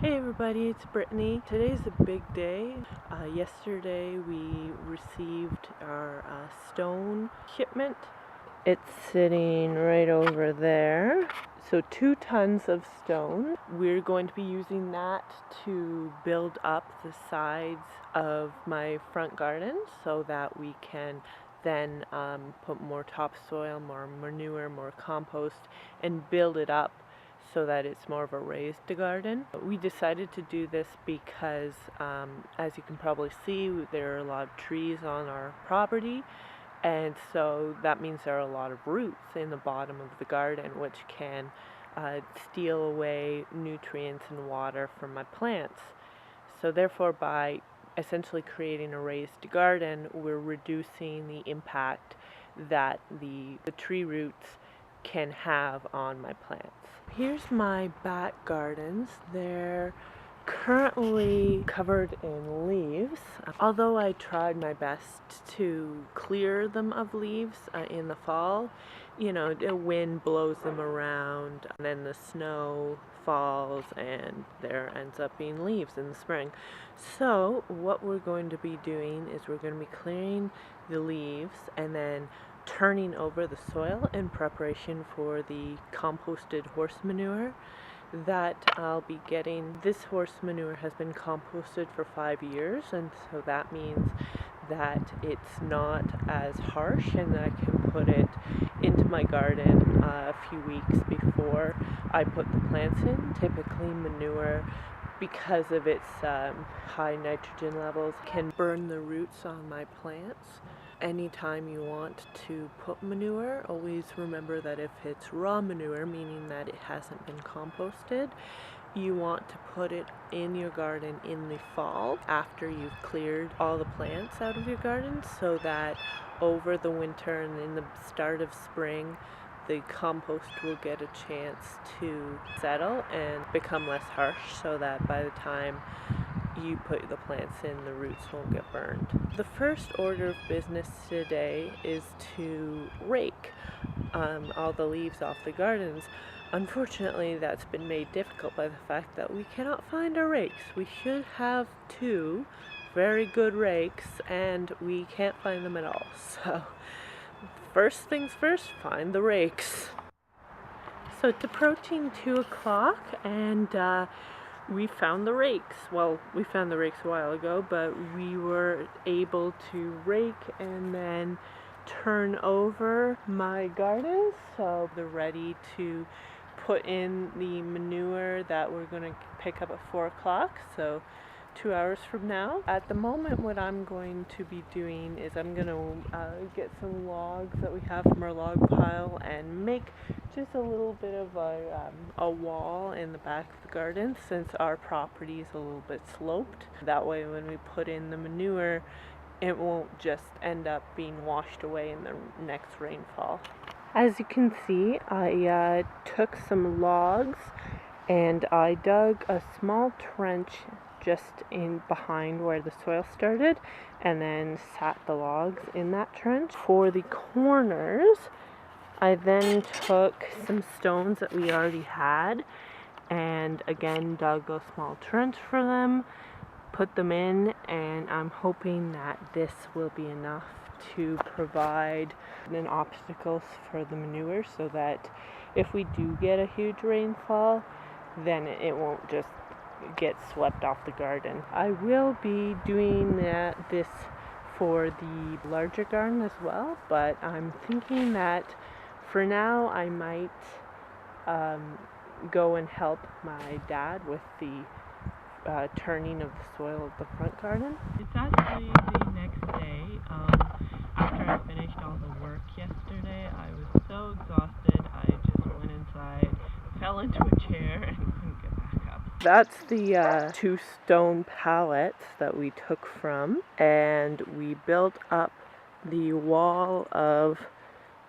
Hey everybody, it's Brittany. Today's a big day. Yesterday we received our stone shipment. It's sitting right over there. So 2 tons of stone. We're going to be using that to build up the sides of my front garden so that we can then put more topsoil, more manure, more compost, and build it up so that it's more of a raised garden. We decided to do this because, as you can probably see, there are a lot of trees on our property, and so that means there are a lot of roots in the bottom of the garden which can steal away nutrients and water from my plants. So therefore, by essentially creating a raised garden, we're reducing the impact that the tree roots can have on my plants. Here's my back gardens. They're currently covered in leaves, although I tried my best to clear them of leaves in the fall. You know, the wind blows them around, and then the snow falls and there ends up being leaves in the spring. So what we're going to be doing is we're going to be clearing the leaves and then turning over the soil in preparation for the composted horse manure that I'll be getting. This horse manure has been composted for 5 years, and so that means that it's not as harsh and that I can put it into my garden a few weeks before I put the plants in. Typically manure, because of its high nitrogen levels, can burn the roots on my plants. Anytime you want to put manure, always remember that if it's raw manure, meaning that it hasn't been composted, you want to put it in your garden in the fall after you've cleared all the plants out of your garden, so that over the winter and in the start of spring, the compost will get a chance to settle and become less harsh, so that by the time you put the plants in, the roots won't get burned. The first order of business today is to rake all the leaves off the gardens. Unfortunately, that's been made difficult by the fact that we cannot find our rakes. We should have 2 very good rakes and we can't find them at all. So first things first, find the rakes. So it's approaching 2 o'clock and we found the rakes. Well, we found the rakes a while ago, but we were able to rake and then turn over my gardens, so they're ready to put in the manure that we're going to pick up at 4 o'clock, so 2 hours from now. At the moment, what I'm going to be doing is I'm going to get some logs that we have from our log pile and make just a little bit of a wall in the back of the garden, since our property is a little bit sloped. That way when we put in the manure, it won't just end up being washed away in the next rainfall. As you can see, I took some logs and I dug a small trench just in behind where the soil started, and then sat the logs in that trench. For the corners, I then took some stones that we already had and again dug a small trench for them, put them in, and I'm hoping that this will be enough to provide an obstacles for the manure, so that if we do get a huge rainfall, then it won't just get swept off the garden. I will be doing this for the larger garden as well, but I'm thinking that for now I might go and help my dad with the turning of the soil of the front garden. It's actually the next day. After I finished all the work yesterday, I was so exhausted, I just went inside, fell into a chair, and couldn't get back up. That's the 2 stone pallets that we took from, and we built up the wall of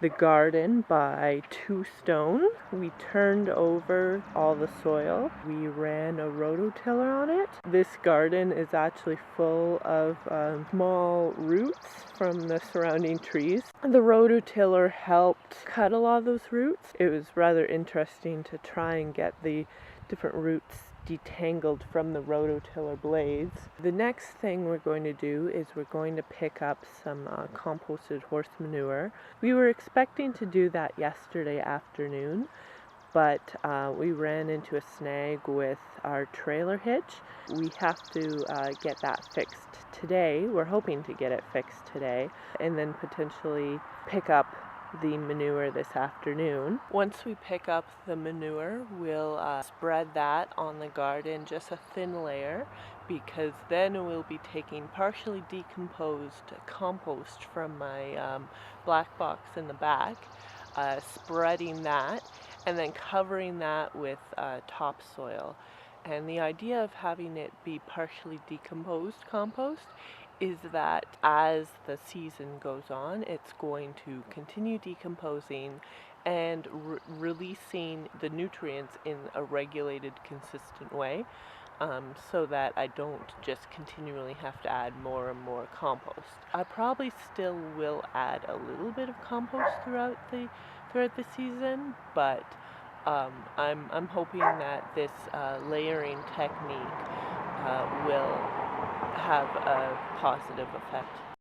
the garden by 2 stone. We turned over all the soil. We ran a rototiller on it. This garden is actually full of small roots from the surrounding trees. The rototiller helped cut a lot of those roots. It was rather interesting to try and get the different roots detangled from the rototiller blades. The next thing we're going to do is we're going to pick up some composted horse manure. We were expecting to do that yesterday afternoon, but we ran into a snag with our trailer hitch. We have to get that fixed today. We're hoping to get it fixed today and then potentially pick up the manure this afternoon. Once we pick up the manure, we'll spread that on the garden, just a thin layer, because then we'll be taking partially decomposed compost from my black box in the back, spreading that, and then covering that with topsoil. And the idea of having it be partially decomposed compost is that as the season goes on, it's going to continue decomposing and releasing the nutrients in a regulated, consistent way, so that I don't just continually have to add more and more compost. I probably still will add a little bit of compost throughout the season, but I'm hoping that this layering technique will have a positive effect.